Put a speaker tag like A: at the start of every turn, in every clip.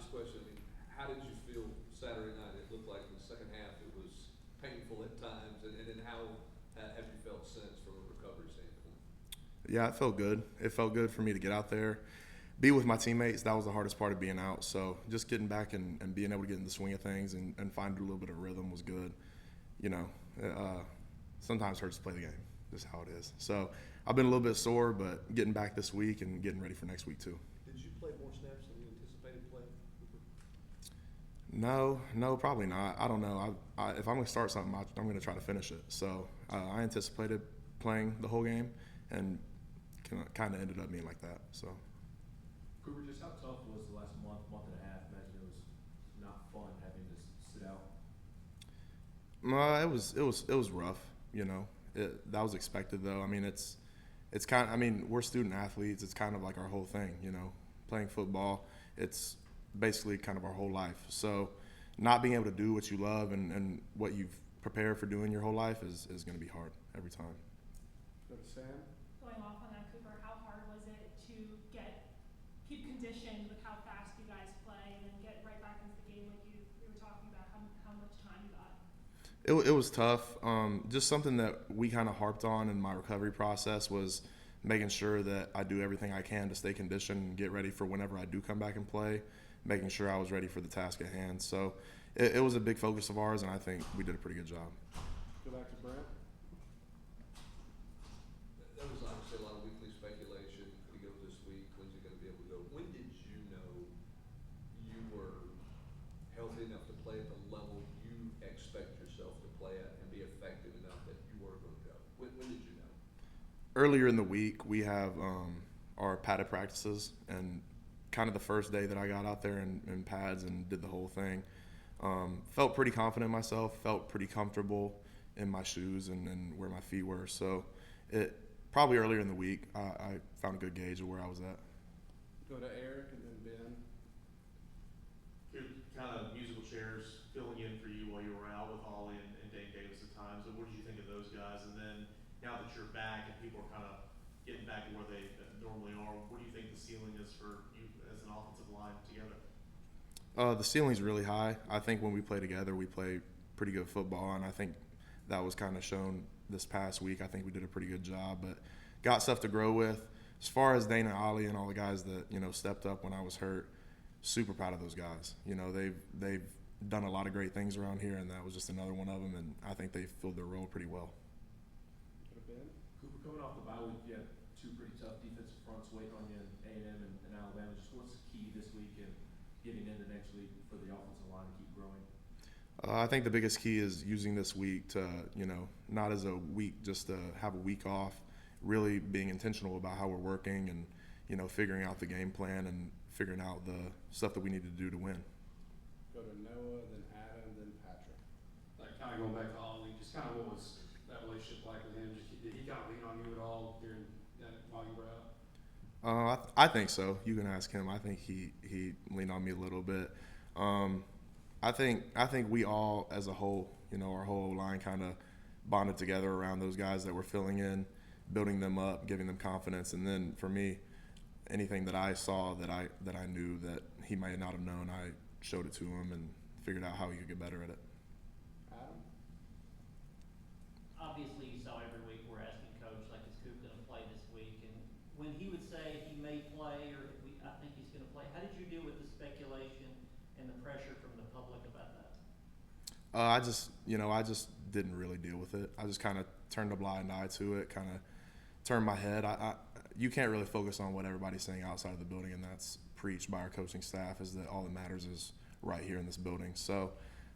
A: obvious question. I mean, how did you feel Saturday night? It looked like in the second half it was painful at times, and then how have you felt since from a recovery standpoint?
B: Yeah, it felt good. It felt good for me to get out there, be with my teammates. That was the hardest part of being out. So just getting back and being able to get in the swing of things and find a little bit of rhythm was good. You know, uh, sometimes it hurts to play the game. Just how it is. So I've been a little bit sore, but getting back this week and getting ready for next week too.
A: Did you play more snaps than you anticipated playing?
B: No, probably not. I don't know. If I'm going to start something, I'm going to try to finish it. So I anticipated playing the whole game, and kind of ended up being like that. So
C: Cooper, just how tough was the last month and a half? Imagine it was not fun having to sit out.
B: it was rough. You know, that was expected though. I mean, it's kind. I mean, we're student athletes. It's kind of like our whole thing. You know, playing football. It's basically kind of our whole life. So not being able to do what you love and what you've prepared for doing your whole life is going to be hard every time.
D: Go to Sam.
E: Going off on that, Cooper, how hard was it to keep conditioned with how fast you guys play and then get right back into the game like you were talking about, how much time you got?
B: It was tough. Just something that we kind of harped on in my recovery process was making sure that I do everything I can to stay conditioned and get ready for whenever I do come back and play, making sure I was ready for the task at hand. So it was a big focus of ours, and I think we did a pretty good job.
D: Go back to Brent.
A: There was obviously a lot of weekly speculation. Could he go this week? When's he going to be able to go? When did you know you were healthy enough to play at the level you expect yourself to play at and be effective enough that you were going to go? When did you know?
B: Earlier in the week, we have our padded practices, and kind of the first day that I got out there in pads and did the whole thing, felt pretty confident in myself, felt pretty comfortable in my shoes and where my feet were. So it probably earlier in the week, I found a good gauge of where I was at.
D: Go to Eric and then Ben.
F: Your kind of musical chairs filling in for you while you were out with Ollie and Dane Davis at times. What did you think of those guys? And then now that you're back and people are kind of getting back to where they normally are, what do you think the ceiling is for you as an offensive line together?
B: The ceiling's really high. I think when we play together, we play pretty good football, and I think that was kind of shown this past week. I think we did a pretty good job, but got stuff to grow with. As far as Dana, Ollie, and all the guys that stepped up when I was hurt, super proud of those guys. They've done a lot of great things around here, and that was just another one of them. And I think they filled their role pretty well.
D: Go to Ben.
C: Cooper, coming off the bye week, you had two pretty tough defensive fronts waiting on you in A&M and Alabama. Just what's key this week and getting into next week for the offensive line to keep growing?
B: I think the biggest key is using this week to, not as a week just to have a week off, really being intentional about how we're working and, figuring out the game plan and figuring out the stuff that we need to do to win.
D: Go to Noah, then Adam, then Patrick.
G: Like kind of going back to Ollie, just kind of what was that relationship like with him? Just did he kind of lean on you at all during that while you were out?
B: I think so. You can ask him. I think he leaned on me a little bit. I think we all, as a whole, our whole line kind of bonded together around those guys that were filling in, building them up, giving them confidence. And then for me, anything that I saw that I knew that he might not have known, I showed it to him and figured out how he could get better at it.
D: Adam.
H: Obviously, you saw every week we're asking Coach, like, is Coop going to play this week? And when he would say he may play or I think he's going to play, how did you deal with the speculation and the pressure from the public about that?
B: I just didn't really deal with it. I just kind of turned a blind eye to it, kind of turned my head. You can't really focus on what everybody's saying outside of the building, and that's preached by our coaching staff, is that all that matters is right here in this building. So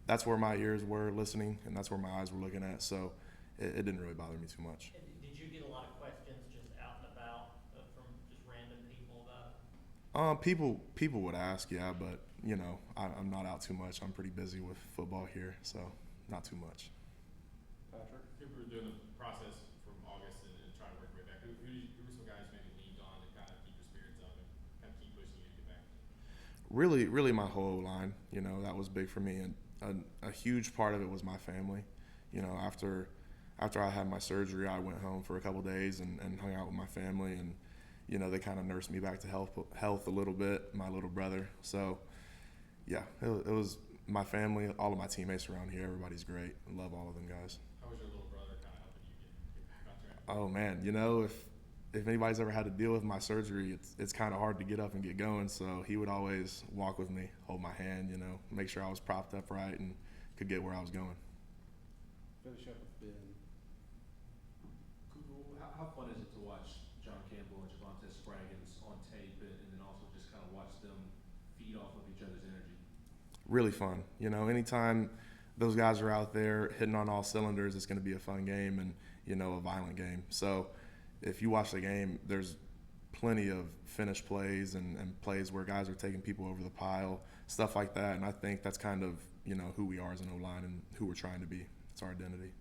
B: that's where my ears were listening, and that's where my eyes were looking at. So it didn't really bother me too much.
H: And did you get a lot of questions just out and about from just random people about it?
B: People would ask, yeah, but I'm not out too much. I'm pretty busy with football here, so not too much.
D: Patrick.
I: If we were doing the process from August and trying to work your way back, who were some guys maybe leaned on to kind of keep your spirits up and kind of keep pushing you to get back?
B: Really my whole line, that was big for me, and a huge part of it was my family. After I had my surgery, I went home for a couple days and hung out with my family, and they kind of nursed me back to health a little bit, my little brother. So Yeah, it was my family, all of my teammates around here. Everybody's great. I love all of them guys.
I: How was your little brother kind of helping you get back on track?
B: Oh man, if anybody's ever had to deal with my surgery, it's kind of hard to get up and get going. So he would always walk with me, hold my hand, make sure I was propped up right and could get where I was going.
D: Finish up with Ben.
C: How fun is it to watch John Campbell and Javante Spraggins on tape and then also just kind of watch them feed off of each other's energy?
B: Really fun. Anytime those guys are out there hitting on all cylinders, it's going to be a fun game and, a violent game. So if you watch the game, there's plenty of finished plays and plays where guys are taking people over the pile, stuff like that. And I think that's kind of, who we are as an O-line and who we're trying to be. It's our identity.